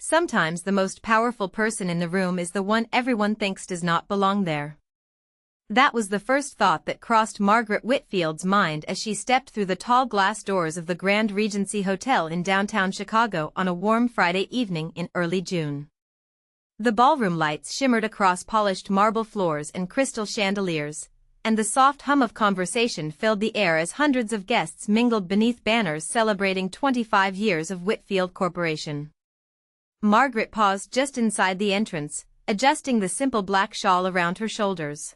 Sometimes the most powerful person in the room is the one everyone thinks does not belong there. That was the first thought that crossed Margaret Whitfield's mind as she stepped through the tall glass doors of the Grand Regency Hotel in downtown Chicago on a warm Friday evening in early June. The ballroom lights shimmered across polished marble floors and crystal chandeliers, and the soft hum of conversation filled the air as hundreds of guests mingled beneath banners celebrating 25 years of Whitfield Corporation. Margaret paused just inside the entrance, adjusting the simple black shawl around her shoulders.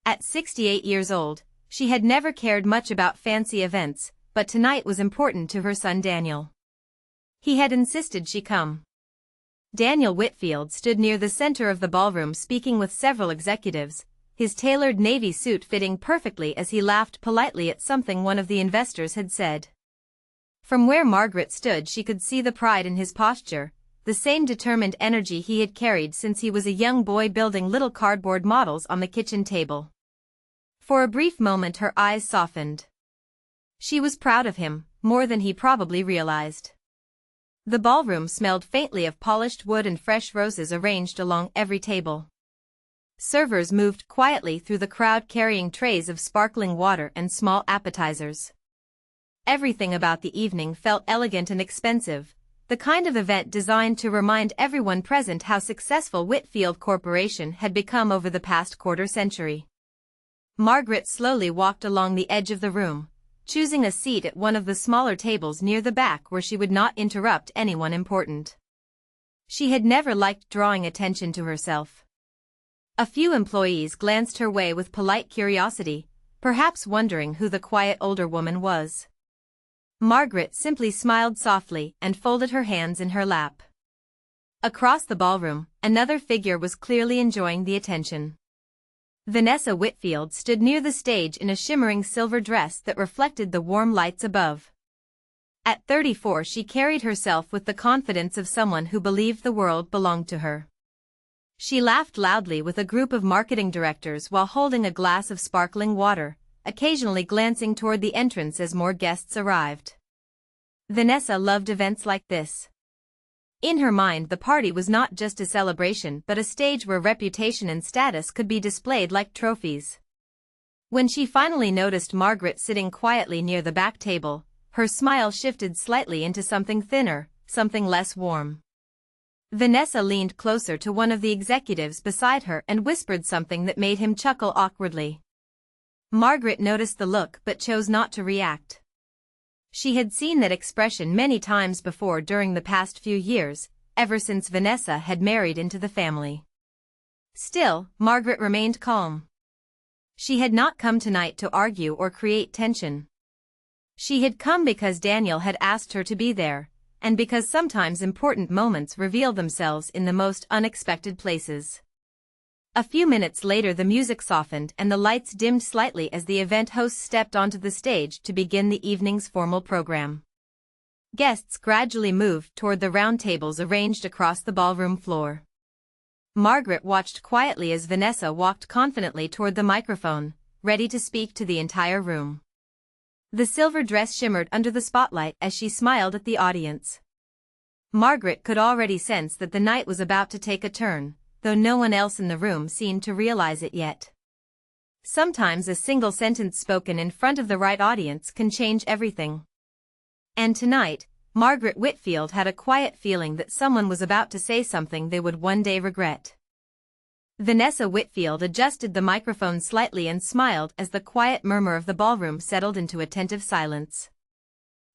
At 68 years old, she had never cared much about fancy events, but tonight was important to her son Daniel. He had insisted she come. Daniel Whitfield stood near the center of the ballroom speaking with several executives, his tailored navy suit fitting perfectly as he laughed politely at something one of the investors had said. From where Margaret stood she could see the pride in his posture, the same determined energy he had carried since he was a young boy building little cardboard models on the kitchen table. For a brief moment her eyes softened. She was proud of him, more than he probably realized. The ballroom smelled faintly of polished wood and fresh roses arranged along every table. Servers moved quietly through the crowd carrying trays of sparkling water and small appetizers. Everything about the evening felt elegant and expensive, the kind of event designed to remind everyone present how successful Whitfield Corporation had become over the past quarter-century. Margaret slowly walked along the edge of the room, choosing a seat at one of the smaller tables near the back where she would not interrupt anyone important. She had never liked drawing attention to herself. A few employees glanced her way with polite curiosity, perhaps wondering who the quiet older woman was. Margaret simply smiled softly and folded her hands in her lap. Across the ballroom, another figure was clearly enjoying the attention. Vanessa Whitfield stood near the stage in a shimmering silver dress that reflected the warm lights above. At 34 she carried herself with the confidence of someone who believed the world belonged to her. She laughed loudly with a group of marketing directors while holding a glass of sparkling water, occasionally glancing toward the entrance as more guests arrived. Vanessa loved events like this. In her mind the party was not just a celebration but a stage where reputation and status could be displayed like trophies. When she finally noticed Margaret sitting quietly near the back table, her smile shifted slightly into something thinner, something less warm. Vanessa leaned closer to one of the executives beside her and whispered something that made him chuckle awkwardly. Margaret noticed the look but chose not to react. She had seen that expression many times before during the past few years, ever since Vanessa had married into the family. Still, Margaret remained calm. She had not come tonight to argue or create tension. She had come because Daniel had asked her to be there, and because sometimes important moments reveal themselves in the most unexpected places. A few minutes later the music softened and the lights dimmed slightly as the event host stepped onto the stage to begin the evening's formal program. Guests gradually moved toward the round tables arranged across the ballroom floor. Margaret watched quietly as Vanessa walked confidently toward the microphone, ready to speak to the entire room. The silver dress shimmered under the spotlight as she smiled at the audience. Margaret could already sense that the night was about to take a turn, though no one else in the room seemed to realize it yet. Sometimes a single sentence spoken in front of the right audience can change everything. And tonight, Margaret Whitfield had a quiet feeling that someone was about to say something they would one day regret. Vanessa Whitfield adjusted the microphone slightly and smiled as the quiet murmur of the ballroom settled into attentive silence.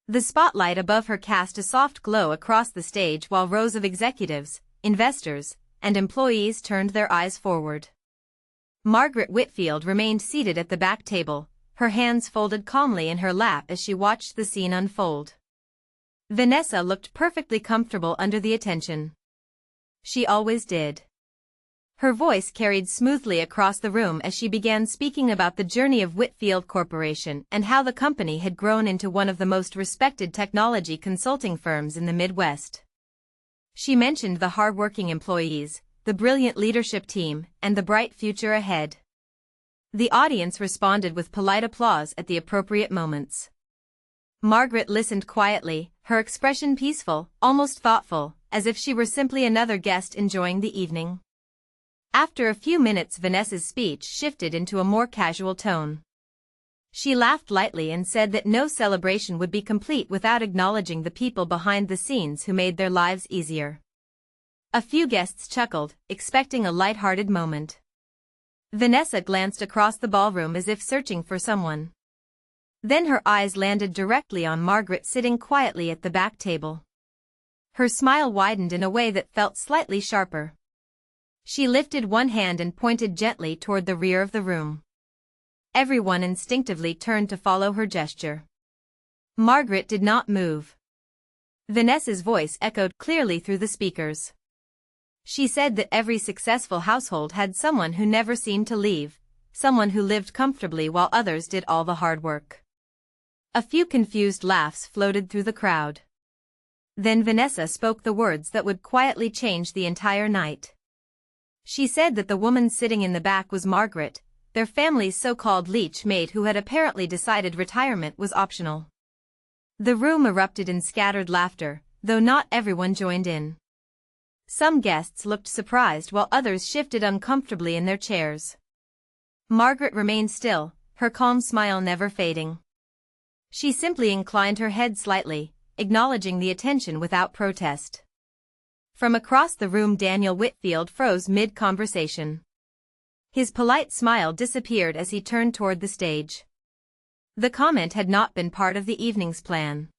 The spotlight above her cast a soft glow across the stage while rows of executives, investors, and employees turned their eyes forward. Margaret Whitfield remained seated at the back table, her hands folded calmly in her lap as she watched the scene unfold. Vanessa looked perfectly comfortable under the attention. She always did. Her voice carried smoothly across the room as she began speaking about the journey of Whitfield Corporation and how the company had grown into one of the most respected technology consulting firms in the Midwest. She mentioned the hard-working employees, the brilliant leadership team, and the bright future ahead. The audience responded with polite applause at the appropriate moments. Margaret listened quietly, her expression peaceful, almost thoughtful, as if she were simply another guest enjoying the evening. After a few minutes, Vanessa's speech shifted into a more casual tone. She laughed lightly and said that no celebration would be complete without acknowledging the people behind the scenes who made their lives easier. A few guests chuckled, expecting a light-hearted moment. Vanessa glanced across the ballroom as if searching for someone. Then her eyes landed directly on Margaret sitting quietly at the back table. Her smile widened in a way that felt slightly sharper. She lifted one hand and pointed gently toward the rear of the room. Everyone instinctively turned to follow her gesture. Margaret did not move. Vanessa's voice echoed clearly through the speakers. She said that every successful household had someone who never seemed to leave, someone who lived comfortably while others did all the hard work. A few confused laughs floated through the crowd. Then Vanessa spoke the words that would quietly change the entire night. She said that the woman sitting in the back was Margaret, their family's so-called leech maid who had apparently decided retirement was optional. The room erupted in scattered laughter, though not everyone joined in. Some guests looked surprised while others shifted uncomfortably in their chairs. Margaret remained still, her calm smile never fading. She simply inclined her head slightly, acknowledging the attention without protest. From across the room, Daniel Whitfield froze mid-conversation. His polite smile disappeared as he turned toward the stage. The comment had not been part of the evening's plan.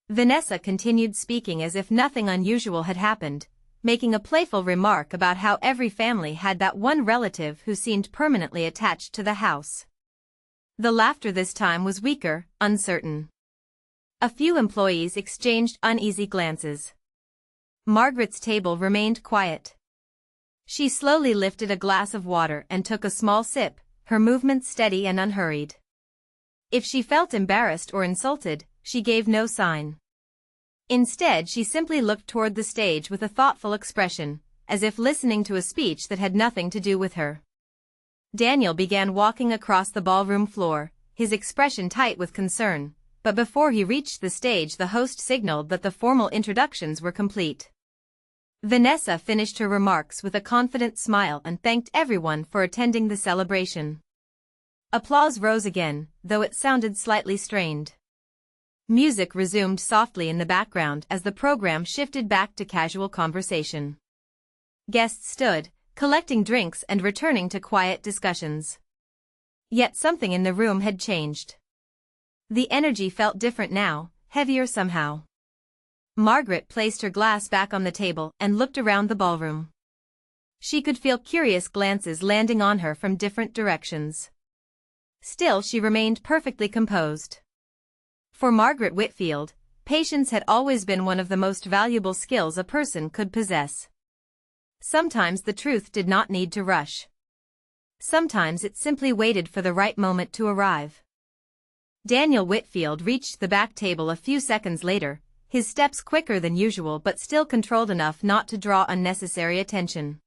Vanessa continued speaking as if nothing unusual had happened, making a playful remark about how every family had that one relative who seemed permanently attached to the house. The laughter this time was weaker, uncertain. A few employees exchanged uneasy glances. Margaret's table remained quiet. She slowly lifted a glass of water and took a small sip, her movements steady and unhurried. If she felt embarrassed or insulted, she gave no sign. Instead, she simply looked toward the stage with a thoughtful expression, as if listening to a speech that had nothing to do with her. Daniel began walking across the ballroom floor, his expression tight with concern, but before he reached the stage, the host signaled that the formal introductions were complete. Vanessa finished her remarks with a confident smile and thanked everyone for attending the celebration. Applause rose again, though it sounded slightly strained. Music resumed softly in the background as the program shifted back to casual conversation. Guests stood, collecting drinks and returning to quiet discussions. Yet something in the room had changed. The energy felt different now, heavier somehow. Margaret placed her glass back on the table and looked around the ballroom. She could feel curious glances landing on her from different directions. Still, she remained perfectly composed. For Margaret Whitfield, patience had always been one of the most valuable skills a person could possess. Sometimes the truth did not need to rush. Sometimes it simply waited for the right moment to arrive. Daniel Whitfield reached the back table a few seconds later, his steps quicker than usual but still controlled enough not to draw unnecessary attention.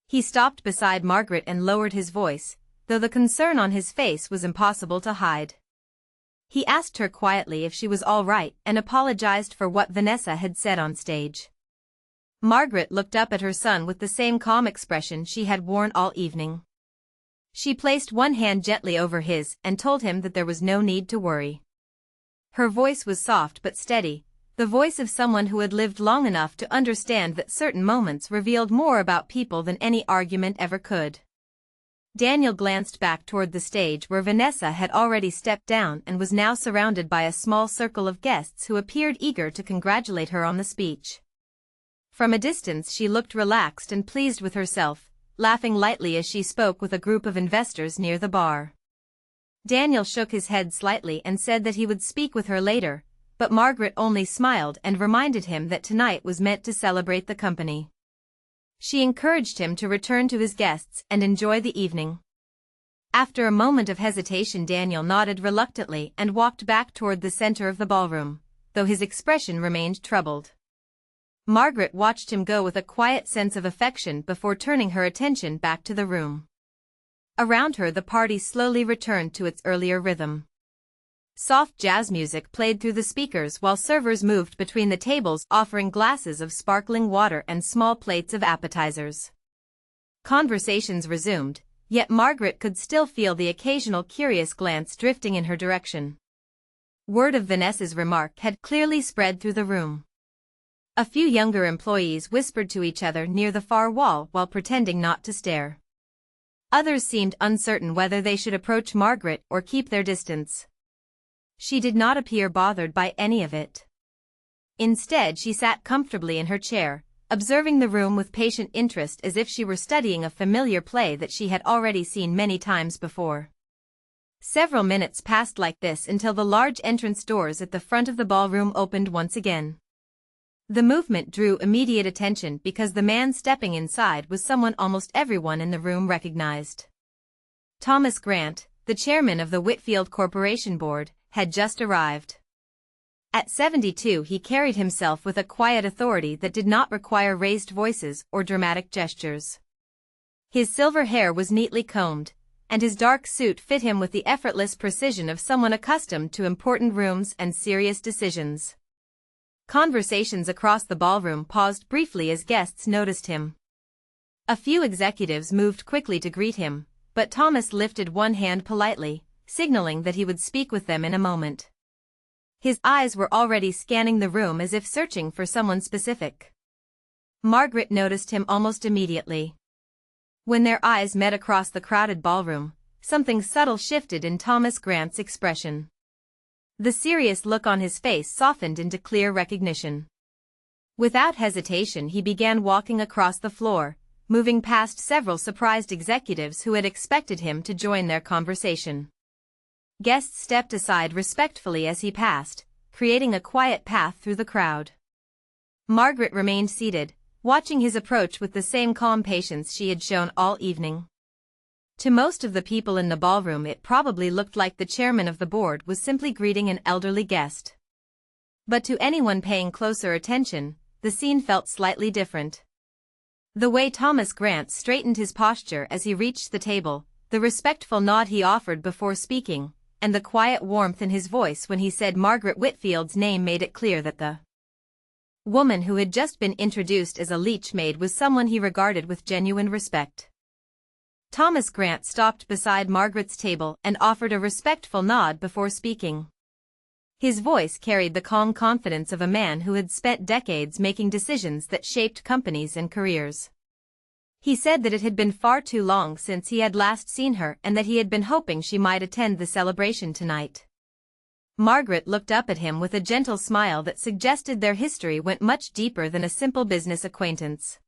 He stopped beside Margaret and lowered his voice, though the concern on his face was impossible to hide. He asked her quietly if she was all right and apologized for what Vanessa had said on stage. Margaret looked up at her son with the same calm expression she had worn all evening. She placed one hand gently over his and told him that there was no need to worry. Her voice was soft but steady, the voice of someone who had lived long enough to understand that certain moments revealed more about people than any argument ever could. Daniel glanced back toward the stage where Vanessa had already stepped down and was now surrounded by a small circle of guests who appeared eager to congratulate her on the speech. From a distance she looked relaxed and pleased with herself, laughing lightly as she spoke with a group of investors near the bar. Daniel shook his head slightly and said that he would speak with her later, but Margaret only smiled and reminded him that tonight was meant to celebrate the company. She encouraged him to return to his guests and enjoy the evening. After a moment of hesitation, Daniel nodded reluctantly and walked back toward the center of the ballroom, though his expression remained troubled. Margaret watched him go with a quiet sense of affection before turning her attention back to the room. Around her the party slowly returned to its earlier rhythm. Soft jazz music played through the speakers while servers moved between the tables offering glasses of sparkling water and small plates of appetizers. Conversations resumed, yet Margaret could still feel the occasional curious glance drifting in her direction. Word of Vanessa's remark had clearly spread through the room. A few younger employees whispered to each other near the far wall while pretending not to stare. Others seemed uncertain whether they should approach Margaret or keep their distance. She did not appear bothered by any of it. Instead, she sat comfortably in her chair, observing the room with patient interest as if she were studying a familiar play that she had already seen many times before. Several minutes passed like this until the large entrance doors at the front of the ballroom opened once again. The movement drew immediate attention because the man stepping inside was someone almost everyone in the room recognized. Thomas Grant, the chairman of the Whitfield Corporation Board, had just arrived. At 72 he carried himself with a quiet authority that did not require raised voices or dramatic gestures. His silver hair was neatly combed, and his dark suit fit him with the effortless precision of someone accustomed to important rooms and serious decisions. Conversations across the ballroom paused briefly as guests noticed him. A few executives moved quickly to greet him, but Thomas lifted one hand politely, signaling that he would speak with them in a moment. His eyes were already scanning the room as if searching for someone specific. Margaret noticed him almost immediately. When their eyes met across the crowded ballroom, something subtle shifted in Thomas Grant's expression. The serious look on his face softened into clear recognition. Without hesitation he began walking across the floor, moving past several surprised executives who had expected him to join their conversation. Guests stepped aside respectfully as he passed, creating a quiet path through the crowd. Margaret remained seated, watching his approach with the same calm patience she had shown all evening. To most of the people in the ballroom it probably looked like the chairman of the board was simply greeting an elderly guest. But to anyone paying closer attention, the scene felt slightly different. The way Thomas Grant straightened his posture as he reached the table, the respectful nod he offered before speaking, and the quiet warmth in his voice when he said Margaret Whitfield's name made it clear that the woman who had just been introduced as a leech maid was someone he regarded with genuine respect. Thomas Grant stopped beside Margaret's table and offered a respectful nod before speaking. His voice carried the calm confidence of a man who had spent decades making decisions that shaped companies and careers. He said that it had been far too long since he had last seen her and that he had been hoping she might attend the celebration tonight. Margaret looked up at him with a gentle smile that suggested their history went much deeper than a simple business acquaintance.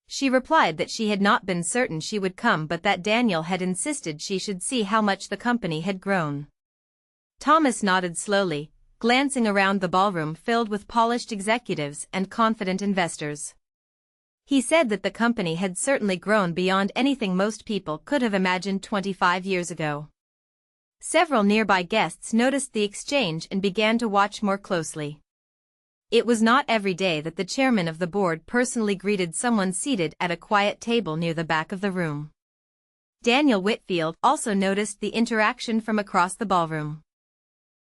She replied that she had not been certain she would come but that Daniel had insisted she should see how much the company had grown. Thomas nodded slowly, glancing around the ballroom filled with polished executives and confident investors. He said that the company had certainly grown beyond anything most people could have imagined 25 years ago. Several nearby guests noticed the exchange and began to watch more closely. It was not every day that the chairman of the board personally greeted someone seated at a quiet table near the back of the room. Daniel Whitfield also noticed the interaction from across the ballroom.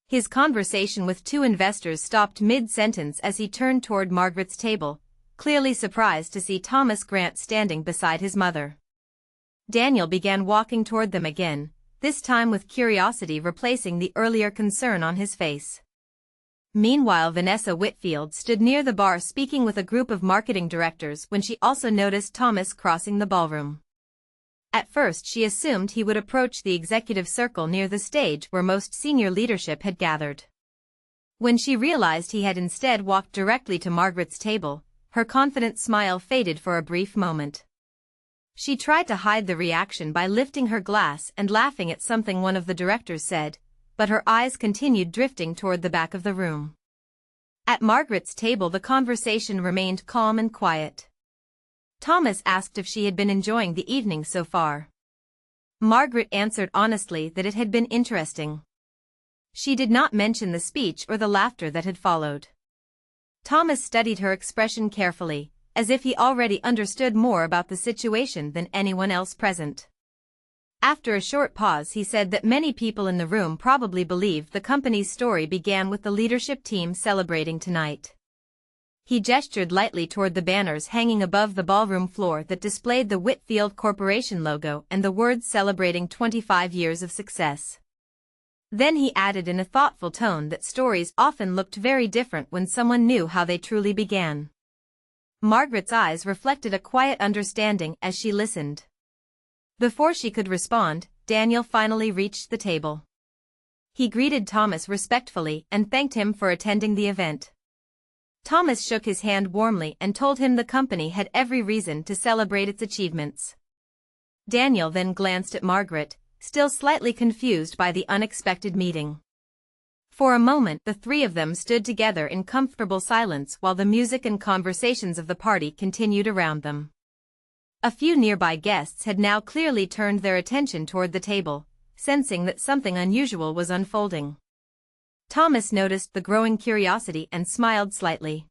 His conversation with two investors stopped mid-sentence as he turned toward Margaret's table, clearly surprised to see Thomas Grant standing beside his mother. Daniel began walking toward them again, this time with curiosity replacing the earlier concern on his face. Meanwhile, Vanessa Whitfield stood near the bar speaking with a group of marketing directors when she also noticed Thomas crossing the ballroom. At first she assumed he would approach the executive circle near the stage where most senior leadership had gathered. When she realized he had instead walked directly to Margaret's table, her confident smile faded for a brief moment. She tried to hide the reaction by lifting her glass and laughing at something one of the directors said, but her eyes continued drifting toward the back of the room. At Margaret's table the conversation remained calm and quiet. Thomas asked if she had been enjoying the evening so far. Margaret answered honestly that it had been interesting. She did not mention the speech or the laughter that had followed. Thomas studied her expression carefully, as if he already understood more about the situation than anyone else present. After a short pause, he said that many people in the room probably believed the company's story began with the leadership team celebrating tonight. He gestured lightly toward the banners hanging above the ballroom floor that displayed the Whitfield Corporation logo and the words celebrating 25 years of success. Then he added in a thoughtful tone that stories often looked very different when someone knew how they truly began. Margaret's eyes reflected a quiet understanding as she listened. Before she could respond, Daniel finally reached the table. He greeted Thomas respectfully and thanked him for attending the event. Thomas shook his hand warmly and told him the company had every reason to celebrate its achievements. Daniel then glanced at Margaret, still slightly confused by the unexpected meeting. For a moment, the three of them stood together in comfortable silence while the music and conversations of the party continued around them. A few nearby guests had now clearly turned their attention toward the table, sensing that something unusual was unfolding. Thomas noticed the growing curiosity and smiled slightly.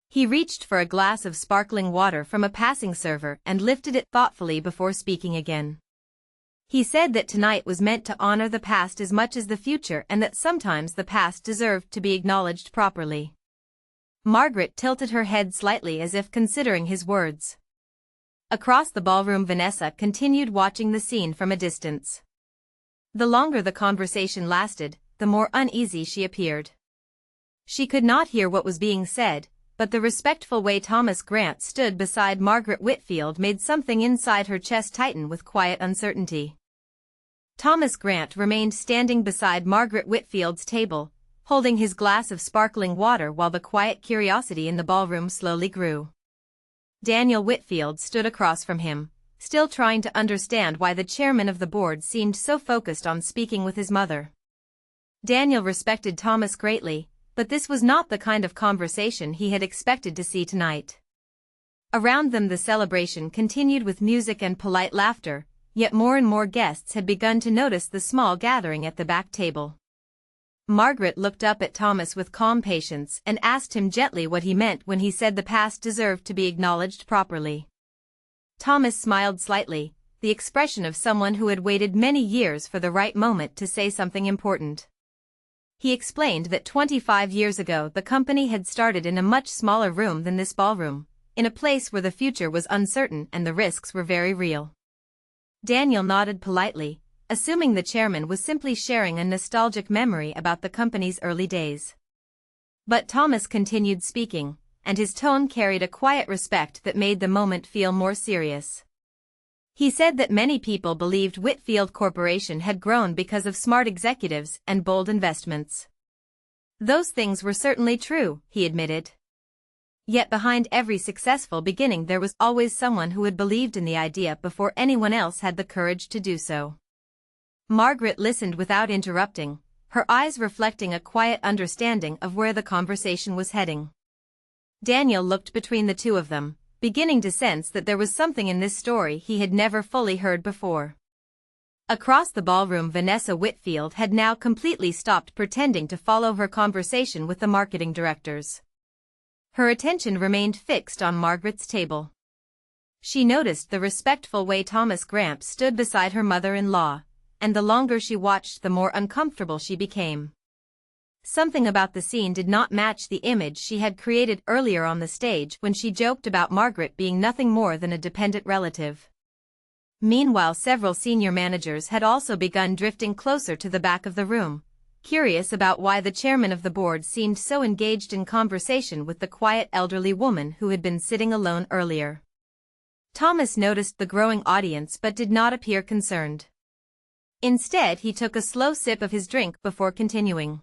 He reached for a glass of sparkling water from a passing server and lifted it thoughtfully before speaking again. He said that tonight was meant to honor the past as much as the future and that sometimes the past deserved to be acknowledged properly. Margaret tilted her head slightly as if considering his words. Across the ballroom, Vanessa continued watching the scene from a distance. The longer the conversation lasted, the more uneasy she appeared. She could not hear what was being said, but the respectful way Thomas Grant stood beside Margaret Whitfield made something inside her chest tighten with quiet uncertainty. Thomas Grant remained standing beside Margaret Whitfield's table, holding his glass of sparkling water while the quiet curiosity in the ballroom slowly grew. Daniel Whitfield stood across from him, still trying to understand why the chairman of the board seemed so focused on speaking with his mother. Daniel respected Thomas greatly, but this was not the kind of conversation he had expected to see tonight. Around them the celebration continued with music and polite laughter, yet more and more guests had begun to notice the small gathering at the back table. Margaret looked up at Thomas with calm patience and asked him gently what he meant when he said the past deserved to be acknowledged properly. Thomas smiled slightly, the expression of someone who had waited many years for the right moment to say something important. He explained that 25 years ago the company had started in a much smaller room than this ballroom, in a place where the future was uncertain and the risks were very real. Daniel nodded politely, assuming the chairman was simply sharing a nostalgic memory about the company's early days. But Thomas continued speaking, and his tone carried a quiet respect that made the moment feel more serious. He said that many people believed Whitfield Corporation had grown because of smart executives and bold investments. Those things were certainly true, he admitted. Yet behind every successful beginning there was always someone who had believed in the idea before anyone else had the courage to do so. Margaret listened without interrupting, her eyes reflecting a quiet understanding of where the conversation was heading. Daniel looked between the two of them, beginning to sense that there was something in this story he had never fully heard before. Across the ballroom, Vanessa Whitfield had now completely stopped pretending to follow her conversation with the marketing directors. Her attention remained fixed on Margaret's table. She noticed the respectful way Thomas Grant stood beside her mother-in-law, and the longer she watched the more uncomfortable she became. Something about the scene did not match the image she had created earlier on the stage when she joked about Margaret being nothing more than a dependent relative. Meanwhile, several senior managers had also begun drifting closer to the back of the room, curious about why the chairman of the board seemed so engaged in conversation with the quiet elderly woman who had been sitting alone earlier. Thomas noticed the growing audience but did not appear concerned. Instead, he took a slow sip of his drink before continuing.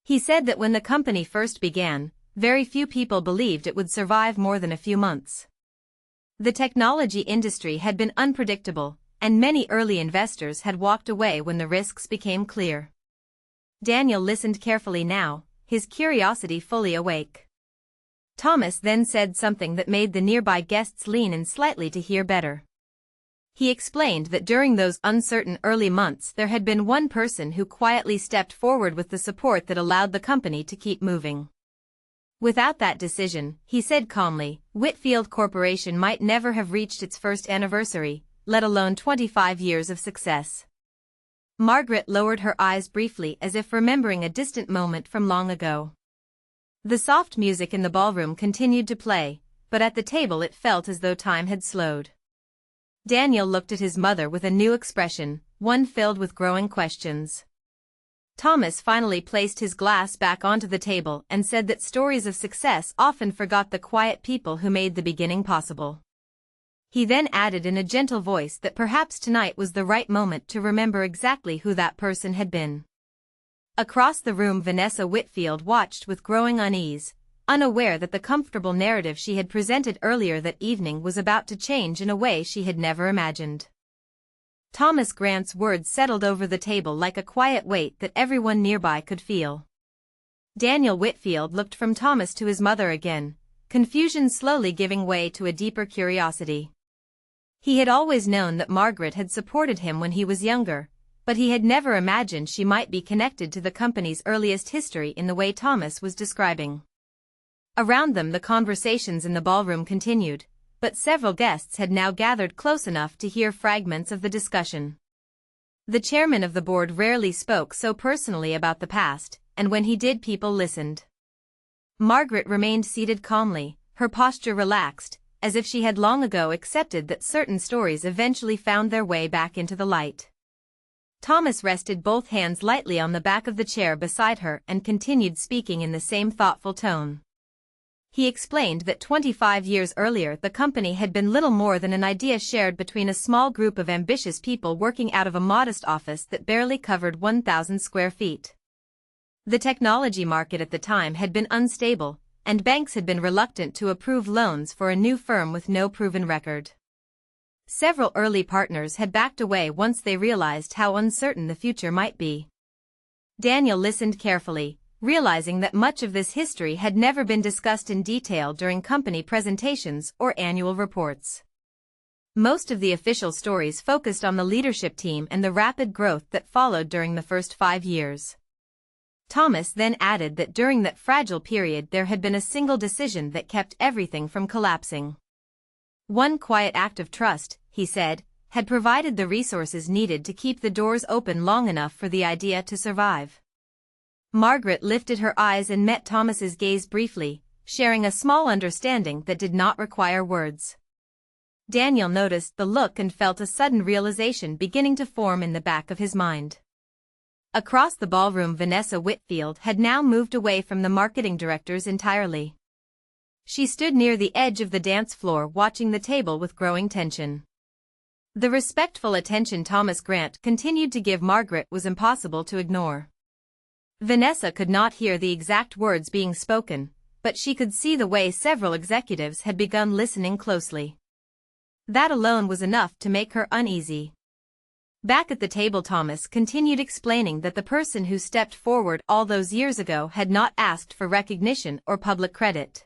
He said that when the company first began, very few people believed it would survive more than a few months. The technology industry had been unpredictable, and many early investors had walked away when the risks became clear. Daniel listened carefully now, his curiosity fully awake. Thomas then said something that made the nearby guests lean in slightly to hear better. He explained that during those uncertain early months there had been one person who quietly stepped forward with the support that allowed the company to keep moving. Without that decision, he said calmly, Whitfield Corporation might never have reached its first anniversary, let alone 25 years of success. Margaret lowered her eyes briefly as if remembering a distant moment from long ago. The soft music in the ballroom continued to play, but at the table it felt as though time had slowed. Daniel looked at his mother with a new expression, one filled with growing questions. Thomas finally placed his glass back onto the table and said that stories of success often forgot the quiet people who made the beginning possible. He then added in a gentle voice that perhaps tonight was the right moment to remember exactly who that person had been. Across the room, Vanessa Whitfield watched with growing unease, unaware that the comfortable narrative she had presented earlier that evening was about to change in a way she had never imagined. Thomas Grant's words settled over the table like a quiet weight that everyone nearby could feel. Daniel Whitfield looked from Thomas to his mother again, confusion slowly giving way to a deeper curiosity. He had always known that Margaret had supported him when he was younger, but he had never imagined she might be connected to the company's earliest history in the way Thomas was describing. Around them, the conversations in the ballroom continued, but several guests had now gathered close enough to hear fragments of the discussion. The chairman of the board rarely spoke so personally about the past, and when he did, people listened. Margaret remained seated calmly, her posture relaxed, as if she had long ago accepted that certain stories eventually found their way back into the light. Thomas rested both hands lightly on the back of the chair beside her and continued speaking in the same thoughtful tone. He explained that 25 years earlier the company had been little more than an idea shared between a small group of ambitious people working out of a modest office that barely covered 1,000 square feet. The technology market at the time had been unstable, and banks had been reluctant to approve loans for a new firm with no proven record. Several early partners had backed away once they realized how uncertain the future might be. Daniel listened carefully, realizing that much of this history had never been discussed in detail during company presentations or annual reports. Most of the official stories focused on the leadership team and the rapid growth that followed during the first 5 years. Thomas then added that during that fragile period there had been a single decision that kept everything from collapsing. One quiet act of trust, he said, had provided the resources needed to keep the doors open long enough for the idea to survive. Margaret lifted her eyes and met Thomas's gaze briefly, sharing a small understanding that did not require words. Daniel noticed the look and felt a sudden realization beginning to form in the back of his mind. Across the ballroom, Vanessa Whitfield had now moved away from the marketing directors entirely. She stood near the edge of the dance floor watching the table with growing tension. The respectful attention Thomas Grant continued to give Margaret was impossible to ignore. Vanessa could not hear the exact words being spoken, but she could see the way several executives had begun listening closely. That alone was enough to make her uneasy. Back at the table, Thomas continued explaining that the person who stepped forward all those years ago had not asked for recognition or public credit.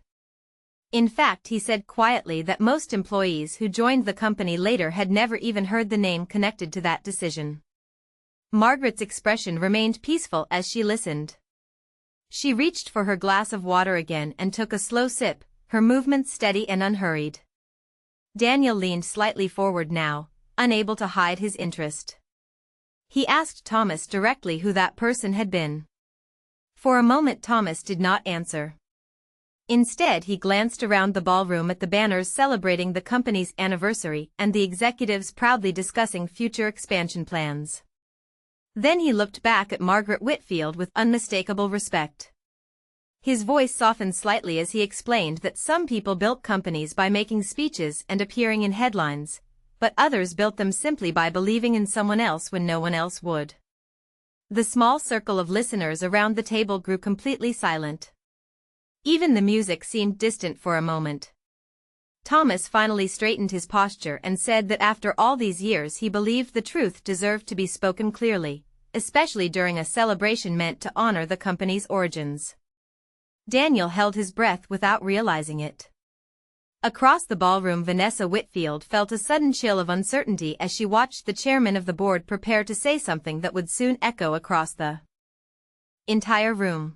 In fact, he said quietly that most employees who joined the company later had never even heard the name connected to that decision. Margaret's expression remained peaceful as she listened. She reached for her glass of water again and took a slow sip, her movements steady and unhurried. Daniel leaned slightly forward now, unable to hide his interest. He asked Thomas directly who that person had been. For a moment Thomas did not answer. Instead, he glanced around the ballroom at the banners celebrating the company's anniversary and the executives proudly discussing future expansion plans. Then he looked back at Margaret Whitfield with unmistakable respect. His voice softened slightly as he explained that some people built companies by making speeches and appearing in headlines, but others built them simply by believing in someone else when no one else would. The small circle of listeners around the table grew completely silent. Even the music seemed distant for a moment. Thomas finally straightened his posture and said that after all these years he believed the truth deserved to be spoken clearly, especially during a celebration meant to honor the company's origins. Daniel held his breath without realizing it. Across the ballroom, Vanessa Whitfield felt a sudden chill of uncertainty as she watched the chairman of the board prepare to say something that would soon echo across the entire room.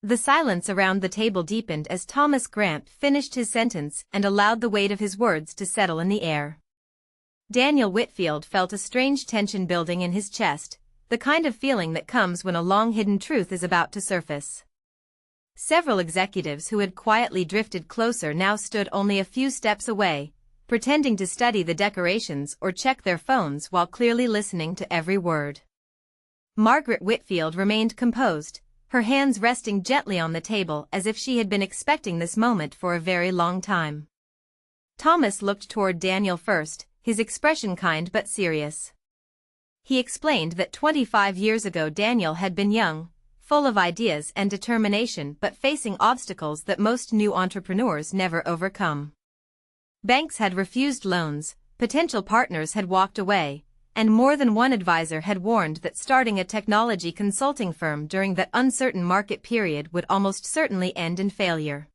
The silence around the table deepened as Thomas Grant finished his sentence and allowed the weight of his words to settle in the air. Daniel Whitfield felt a strange tension building in his chest, the kind of feeling that comes when a long-hidden truth is about to surface. Several executives who had quietly drifted closer now stood only a few steps away, pretending to study the decorations or check their phones while clearly listening to every word. Margaret Whitfield remained composed, her hands resting gently on the table as if she had been expecting this moment for a very long time. Thomas looked toward Daniel first, his expression kind but serious. He explained that 25 years ago Daniel had been young, full of ideas and determination but facing obstacles that most new entrepreneurs never overcome. Banks had refused loans, potential partners had walked away, and more than one advisor had warned that starting a technology consulting firm during that uncertain market period would almost certainly end in failure.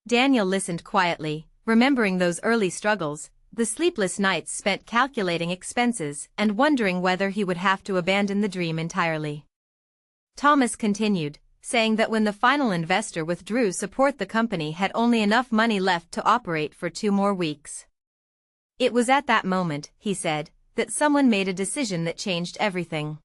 Daniel listened quietly, remembering those early struggles, the sleepless nights spent calculating expenses and wondering whether he would have to abandon the dream entirely. Thomas continued, saying that when the final investor withdrew support the company had only enough money left to operate for 2 more weeks. It was at that moment, he said, that someone made a decision that changed everything.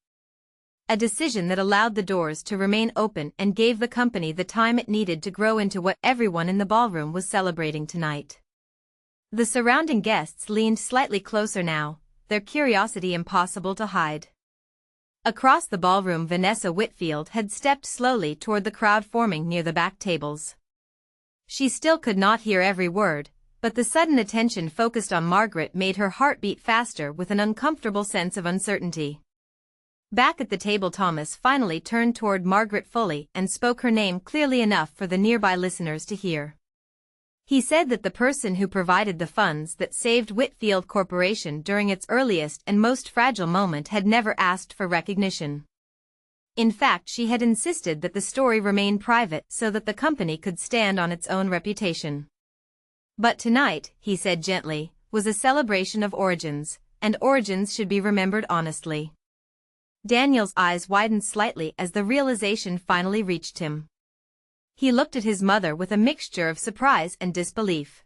A decision that allowed the doors to remain open and gave the company the time it needed to grow into what everyone in the ballroom was celebrating tonight. The surrounding guests leaned slightly closer now, their curiosity impossible to hide. Across the ballroom, Vanessa Whitfield had stepped slowly toward the crowd forming near the back tables. She still could not hear every word, but the sudden attention focused on Margaret made her heart beat faster with an uncomfortable sense of uncertainty. Back at the table, Thomas finally turned toward Margaret fully and spoke her name clearly enough for the nearby listeners to hear. He said that the person who provided the funds that saved Whitfield Corporation during its earliest and most fragile moment had never asked for recognition. In fact, she had insisted that the story remain private so that the company could stand on its own reputation. But tonight, he said gently, was a celebration of origins, and origins should be remembered honestly. Daniel's eyes widened slightly as the realization finally reached him. He looked at his mother with a mixture of surprise and disbelief.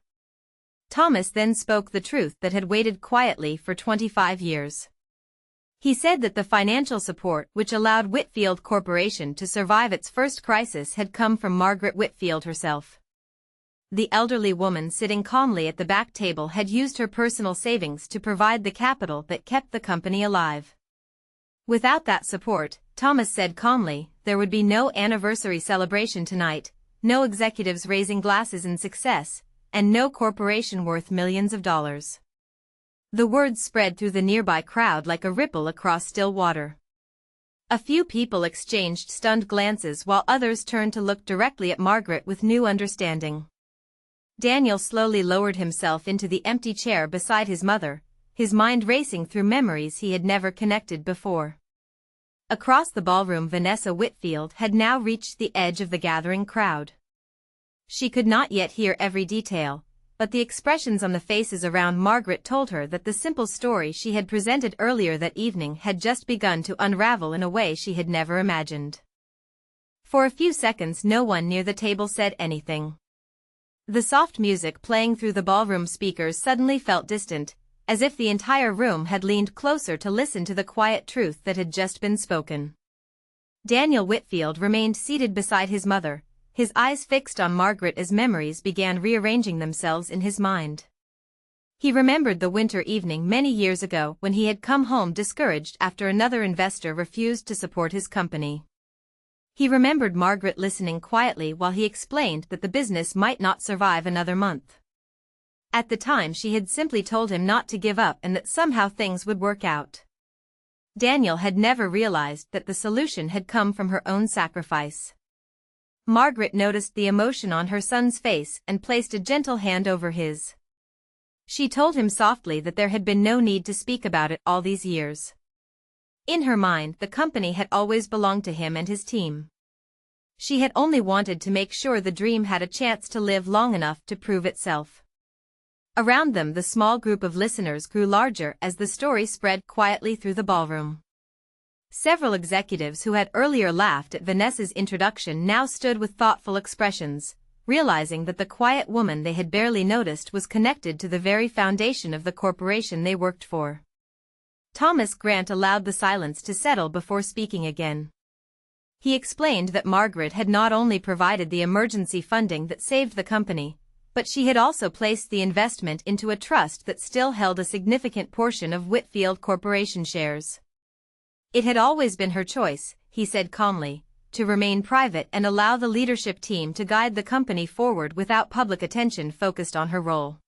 Thomas then spoke the truth that had waited quietly for 25 years. He said that the financial support which allowed Whitfield Corporation to survive its first crisis had come from Margaret Whitfield herself. The elderly woman sitting calmly at the back table had used her personal savings to provide the capital that kept the company alive. Without that support, Thomas said calmly, there would be no anniversary celebration tonight, no executives raising glasses in success, and no corporation worth millions of dollars. The words spread through the nearby crowd like a ripple across still water. A few people exchanged stunned glances while others turned to look directly at Margaret with new understanding. Daniel slowly lowered himself into the empty chair beside his mother, his mind racing through memories he had never connected before. Across the ballroom, Vanessa Whitfield had now reached the edge of the gathering crowd. She could not yet hear every detail, but the expressions on the faces around Margaret told her that the simple story she had presented earlier that evening had just begun to unravel in a way she had never imagined. For a few seconds no one near the table said anything. The soft music playing through the ballroom speakers suddenly felt distant, as if the entire room had leaned closer to listen to the quiet truth that had just been spoken. Daniel Whitfield remained seated beside his mother, his eyes fixed on Margaret as memories began rearranging themselves in his mind. He remembered the winter evening many years ago when he had come home discouraged after another investor refused to support his company. He remembered Margaret listening quietly while he explained that the business might not survive another month. At the time she had simply told him not to give up and that somehow things would work out. Daniel had never realized that the solution had come from her own sacrifice. Margaret noticed the emotion on her son's face and placed a gentle hand over his. She told him softly that there had been no need to speak about it all these years. In her mind, the company had always belonged to him and his team. She had only wanted to make sure the dream had a chance to live long enough to prove itself. Around them, the small group of listeners grew larger as the story spread quietly through the ballroom. Several executives who had earlier laughed at Vanessa's introduction now stood with thoughtful expressions, realizing that the quiet woman they had barely noticed was connected to the very foundation of the corporation they worked for. Thomas Grant allowed the silence to settle before speaking again. He explained that Margaret had not only provided the emergency funding that saved the company, but she had also placed the investment into a trust that still held a significant portion of Whitfield Corporation shares. It had always been her choice, he said calmly, to remain private and allow the leadership team to guide the company forward without public attention focused on her role.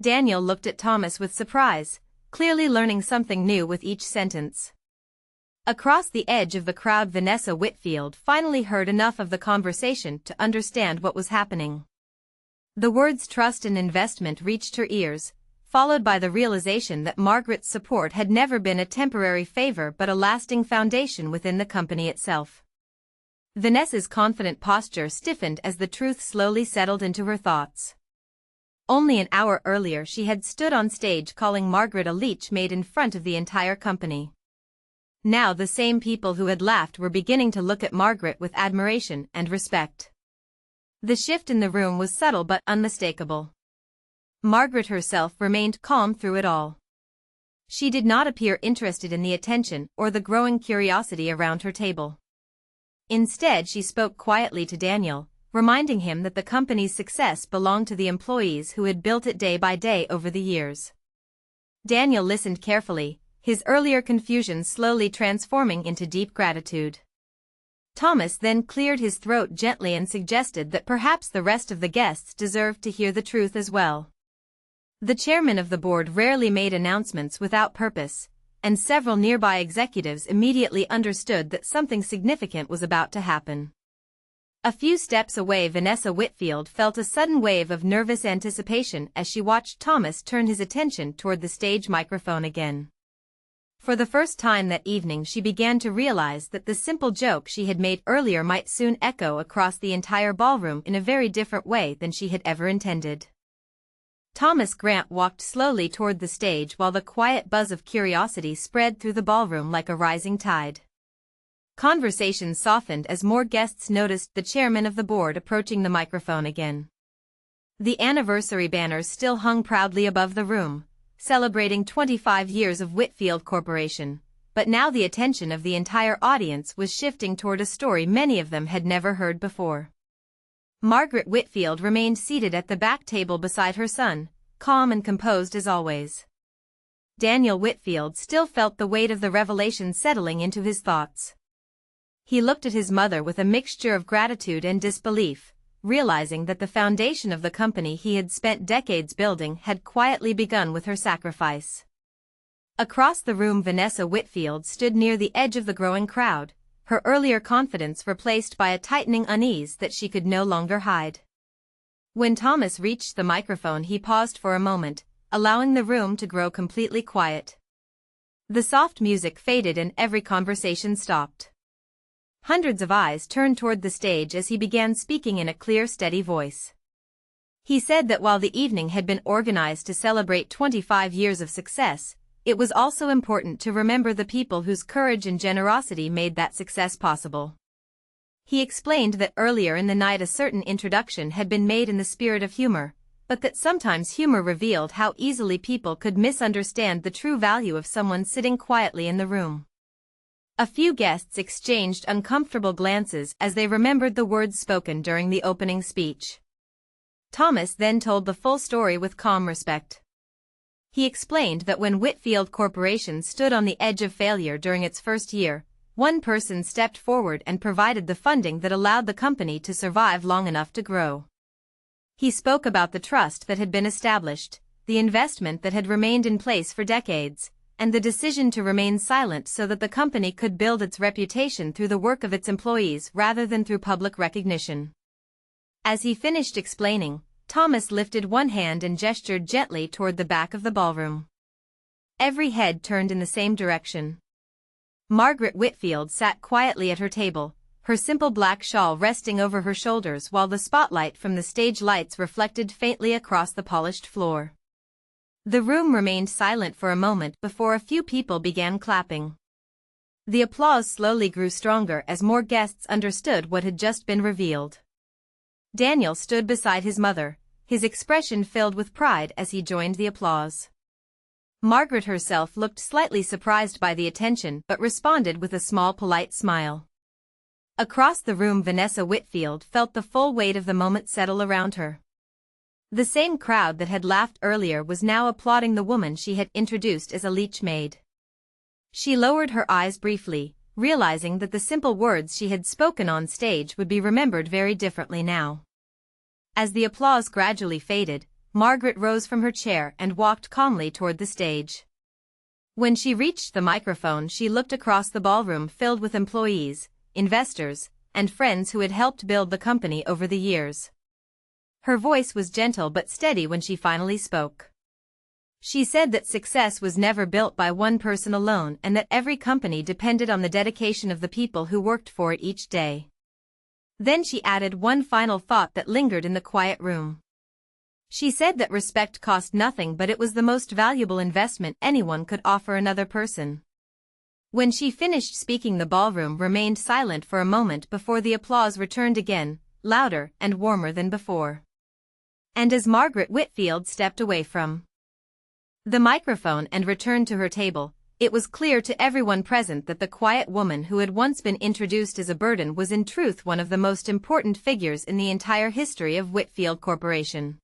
Daniel looked at Thomas with surprise, clearly learning something new with each sentence. Across the edge of the crowd, Vanessa Whitfield finally heard enough of the conversation to understand what was happening. The words trust and investment reached her ears, followed by the realization that Margaret's support had never been a temporary favor but a lasting foundation within the company itself. Vanessa's confident posture stiffened as the truth slowly settled into her thoughts. Only an hour earlier she had stood on stage calling Margaret a leech maid in front of the entire company. Now the same people who had laughed were beginning to look at Margaret with admiration and respect. The shift in the room was subtle but unmistakable. Margaret herself remained calm through it all. She did not appear interested in the attention or the growing curiosity around her table. Instead, she spoke quietly to Daniel, reminding him that the company's success belonged to the employees who had built it day by day over the years. Daniel listened carefully, his earlier confusion slowly transforming into deep gratitude. Thomas then cleared his throat gently and suggested that perhaps the rest of the guests deserved to hear the truth as well. The chairman of the board rarely made announcements without purpose, and several nearby executives immediately understood that something significant was about to happen. A few steps away, Vanessa Whitfield felt a sudden wave of nervous anticipation as she watched Thomas turn his attention toward the stage microphone again. For the first time that evening, she began to realize that the simple joke she had made earlier might soon echo across the entire ballroom in a very different way than she had ever intended. Thomas Grant walked slowly toward the stage while the quiet buzz of curiosity spread through the ballroom like a rising tide. Conversation softened as more guests noticed the chairman of the board approaching the microphone again. The anniversary banners still hung proudly above the room, celebrating 25 years of Whitfield Corporation, but now the attention of the entire audience was shifting toward a story many of them had never heard before. Margaret Whitfield remained seated at the back table beside her son, calm and composed as always. Daniel Whitfield still felt the weight of the revelation settling into his thoughts. He looked at his mother with a mixture of gratitude and disbelief, realizing that the foundation of the company he had spent decades building had quietly begun with her sacrifice. Across the room, Vanessa Whitfield stood near the edge of the growing crowd, her earlier confidence replaced by a tightening unease that she could no longer hide. When Thomas reached the microphone, he paused for a moment, allowing the room to grow completely quiet. The soft music faded and every conversation stopped. Hundreds of eyes turned toward the stage as he began speaking in a clear, steady voice. He said that while the evening had been organized to celebrate 25 years of success, it was also important to remember the people whose courage and generosity made that success possible. He explained that earlier in the night a certain introduction had been made in the spirit of humor, but that sometimes humor revealed how easily people could misunderstand the true value of someone sitting quietly in the room. A few guests exchanged uncomfortable glances as they remembered the words spoken during the opening speech. Thomas then told the full story with calm respect. He explained that when Whitfield Corporation stood on the edge of failure during its first year, one person stepped forward and provided the funding that allowed the company to survive long enough to grow. He spoke about the trust that had been established, the investment that had remained in place for decades, and the decision to remain silent so that the company could build its reputation through the work of its employees rather than through public recognition. As he finished explaining, Thomas lifted one hand and gestured gently toward the back of the ballroom. Every head turned in the same direction. Margaret Whitfield sat quietly at her table, her simple black shawl resting over her shoulders while the spotlight from the stage lights reflected faintly across the polished floor. The room remained silent for a moment before a few people began clapping. The applause slowly grew stronger as more guests understood what had just been revealed. Daniel stood beside his mother, his expression filled with pride as he joined the applause. Margaret herself looked slightly surprised by the attention but responded with a small polite smile. Across the room, Vanessa Whitfield felt the full weight of the moment settle around her. The same crowd that had laughed earlier was now applauding the woman she had introduced as a leech maid. She lowered her eyes briefly, realizing that the simple words she had spoken on stage would be remembered very differently now. As the applause gradually faded, Margaret rose from her chair and walked calmly toward the stage. When she reached the microphone, she looked across the ballroom filled with employees, investors, and friends who had helped build the company over the years. Her voice was gentle but steady when she finally spoke. She said that success was never built by one person alone and that every company depended on the dedication of the people who worked for it each day. Then she added one final thought that lingered in the quiet room. She said that respect cost nothing, but it was the most valuable investment anyone could offer another person. When she finished speaking, the ballroom remained silent for a moment before the applause returned again, louder and warmer than before. And as Margaret Whitfield stepped away from the microphone and returned to her table, it was clear to everyone present that the quiet woman who had once been introduced as a burden was in truth one of the most important figures in the entire history of Whitfield Corporation.